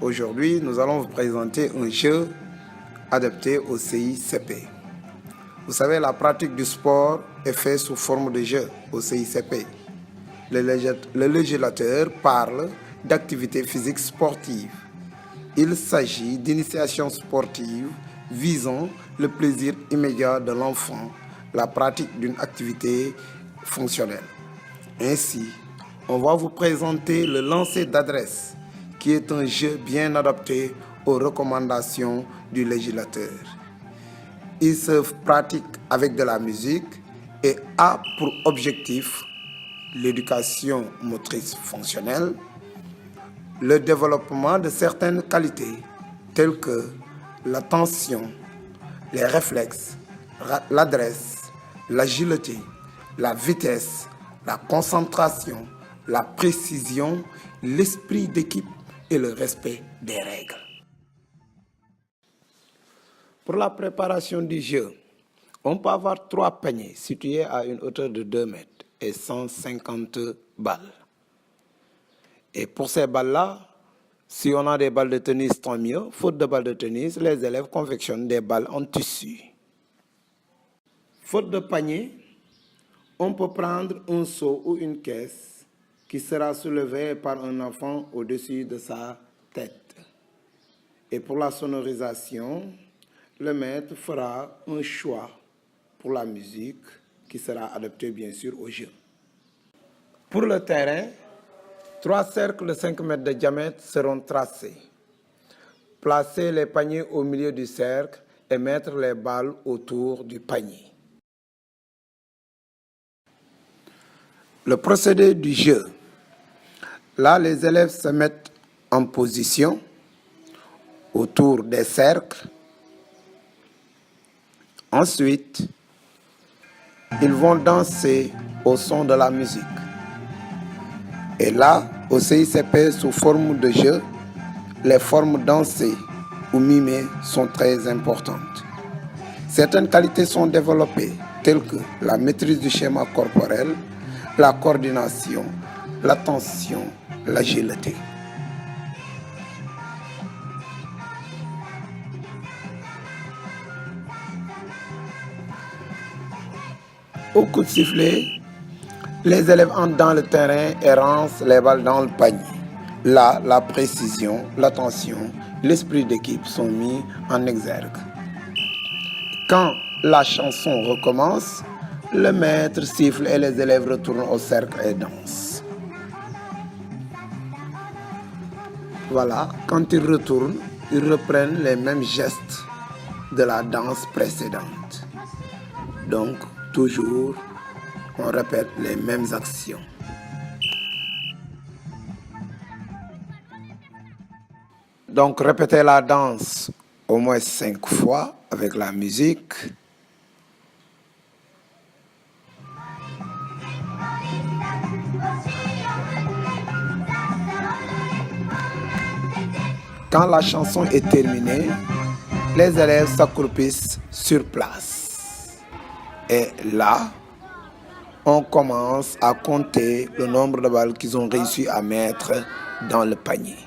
Aujourd'hui, nous allons vous présenter un jeu adapté au CICP. Vous savez, la pratique du sport est faite sous forme de jeu au CICP. Le législateur parle d'activité physique sportive. Il s'agit d'initiations sportives visant le plaisir immédiat de l'enfant, la pratique d'une activité fonctionnelle. Ainsi, on va vous présenter le lancer d'adresse, qui est un jeu bien adapté aux recommandations du législateur. Il se pratique avec de la musique et a pour objectif l'éducation motrice fonctionnelle, le développement de certaines qualités telles que l'attention, les réflexes, l'adresse, l'agilité, la vitesse, la concentration, la précision, l'esprit d'équipe et le respect des règles. Pour la préparation du jeu, on peut avoir 3 paniers situés à une hauteur de 2 mètres et 150 balles. Et pour ces balles-là, si on a des balles de tennis, tant mieux. Faute de balles de tennis, les élèves confectionnent des balles en tissu. Faute de panier, on peut prendre un seau ou une caisse qui sera soulevée par un enfant au-dessus de sa tête. Et pour la sonorisation, le maître fera un choix pour la musique qui sera adaptée bien sûr au jeu. Pour le terrain, 3 cercles de 5 mètres de diamètre seront tracés. Placez les paniers au milieu du cercle et mettre les balles autour du panier. Le procédé du jeu. Là, les élèves se mettent en position autour des cercles. Ensuite, ils vont danser au son de la musique. Et là, au CICP, sous forme de jeu, les formes dansées ou mimées sont très importantes. Certaines qualités sont développées, telles que la maîtrise du schéma corporel, la coordination, l'attention, l'agilité. Au coup de sifflet, les élèves entrent dans le terrain et lancent les balles dans le panier. Là, la précision, l'attention, l'esprit d'équipe sont mis en exergue. Quand la chanson recommence, le maître siffle et les élèves retournent au cercle et dansent. Voilà, quand ils retournent, ils reprennent les mêmes gestes de la danse précédente. Donc, toujours, on répète les mêmes actions. Donc, répétez la danse au moins 5 fois avec la musique. Quand la chanson est terminée, les élèves s'accroupissent sur place. Et là, on commence à compter le nombre de balles qu'ils ont réussi à mettre dans le panier.